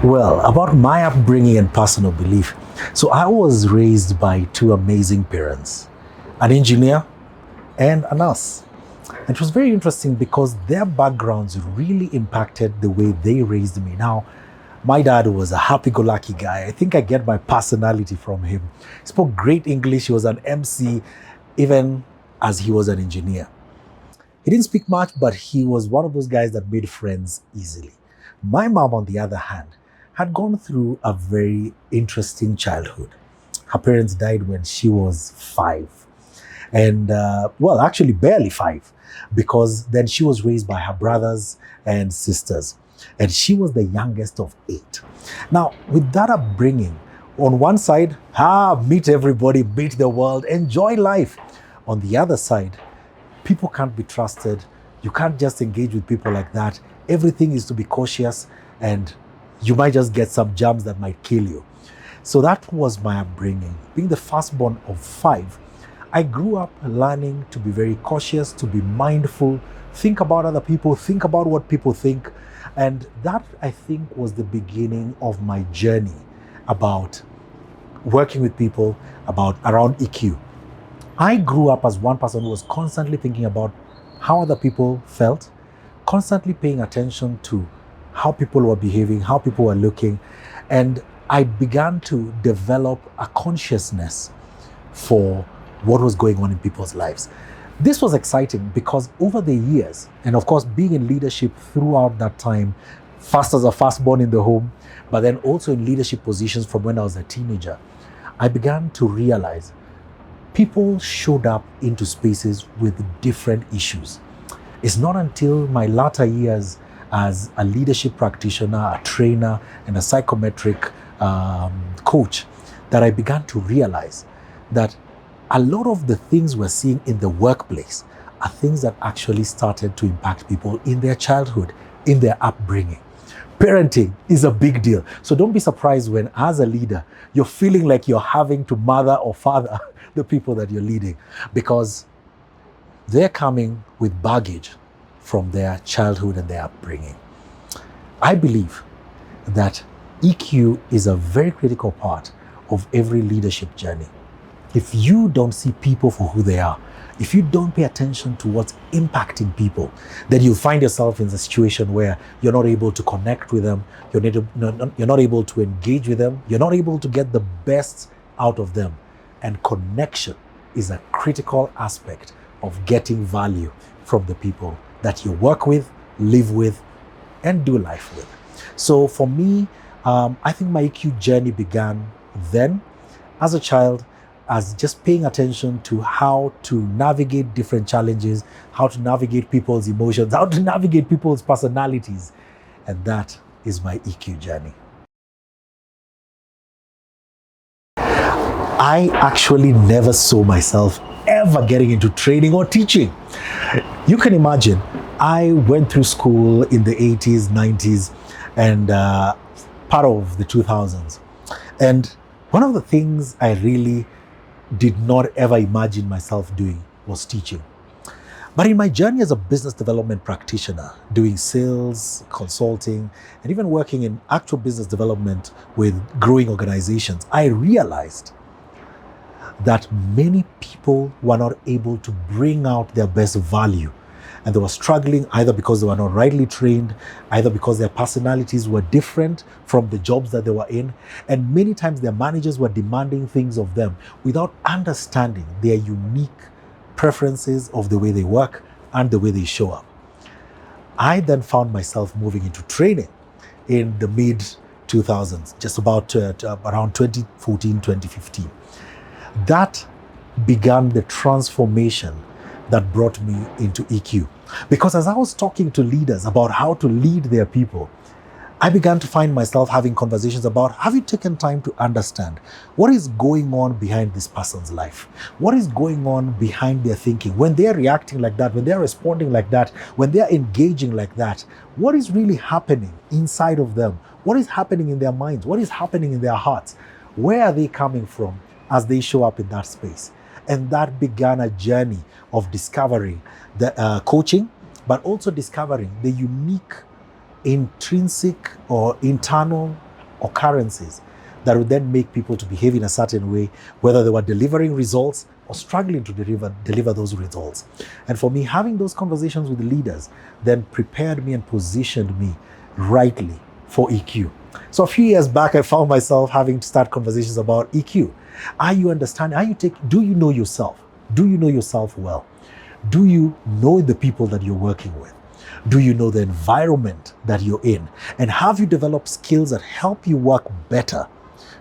Well, about my upbringing and personal belief. So I was raised by two amazing parents, an engineer and a nurse. And it was very interesting because their backgrounds really impacted the way they raised me. Now, my dad was a happy-go-lucky guy. I think I get my personality from him. He spoke great English. He was an MC, even as he was an engineer. He didn't speak much, but he was one of those guys that made friends easily. My mom, on the other hand, had gone through a very interesting childhood. Her parents died when she was 5. And, well, actually barely 5, because then she was raised by her brothers and sisters. And she was the youngest of 8. Now, with that upbringing, on one side, meet everybody, meet the world, enjoy life. On the other side, people can't be trusted. You can't just engage with people like that. Everything is to be cautious, and you might just get some germs that might kill you. So that was my upbringing. Being the firstborn of 5, I grew up learning to be very cautious, to be mindful, think about other people, think about what people think. And that, I think, was the beginning of my journey about working with people, about around EQ. I grew up as one person who was constantly thinking about how other people felt, constantly paying attention to how people were behaving, how people were looking. And I began to develop a consciousness for what was going on in people's lives. This was exciting because over the years, and of course being in leadership throughout that time, first as a firstborn in the home, but then also in leadership positions from when I was a teenager, I began to realize people showed up into spaces with different issues. It's not until my latter years as a leadership practitioner, a trainer, and a psychometric coach that I began to realize that a lot of the things we're seeing in the workplace are things that actually started to impact people in their childhood, in their upbringing. Parenting is a big deal. So don't be surprised when, as a leader, you're feeling like you're having to mother or father the people that you're leading, because they're coming with baggage from their childhood and their upbringing. I believe that EQ is a very critical part of every leadership journey. If you don't see people for who they are, if you don't pay attention to what's impacting people, then you'll find yourself in a situation where you're not able to connect with them, you're not able to engage with them, you're not able to get the best out of them. And connection is a critical aspect of getting value from the people that you work with, live with, and do life with. So for me, I think my EQ journey began then as a child, as just paying attention to how to navigate different challenges, how to navigate people's emotions, how to navigate people's personalities. And that is my EQ journey. I actually never saw myself ever getting into training or teaching. You can imagine, I went through school in the 80s, 90s, and part of the 2000s. And one of the things I really did not ever imagine myself doing was teaching. But in my journey as a business development practitioner, doing sales, consulting, and even working in actual business development with growing organizations, I realized that many people were not able to bring out their best value. And they were struggling either because they were not rightly trained, either because their personalities were different from the jobs that they were in. And many times their managers were demanding things of them without understanding their unique preferences of the way they work and the way they show up. I then found myself moving into training in the mid 2000s, just about around 2014, 2015. That began the transformation that brought me into EQ. Because as I was talking to leaders about how to lead their people, I began to find myself having conversations about, have you taken time to understand what is going on behind this person's life? What is going on behind their thinking? When they're reacting like that, when they're responding like that, when they're engaging like that, what is really happening inside of them? What is happening in their minds? What is happening in their hearts? Where are they coming from as they show up in that space? And that began a journey of discovering the coaching, but also discovering the unique intrinsic or internal occurrences that would then make people to behave in a certain way, whether they were delivering results or struggling to deliver those results. And for me, having those conversations with the leaders then prepared me and positioned me rightly for EQ. So a few years back, I found myself having to start conversations about EQ. Do you know yourself? Do you know yourself well? Do you know the people that you're working with? Do you know the environment that you're in? And have you developed skills that help you work better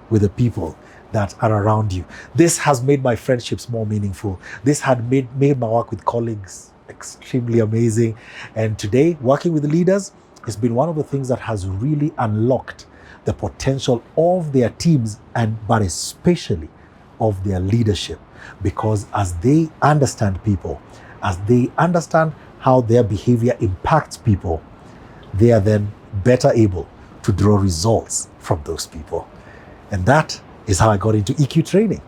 with the people that are around you? This has made my friendships more meaningful. This had made my work with colleagues extremely amazing. And today, working with leaders has been one of the things that has really unlocked the potential of their teams, but especially of their leadership. Because as they understand people, as they understand how their behavior impacts people, they are then better able to draw results from those people. And that is how I got into EQ training.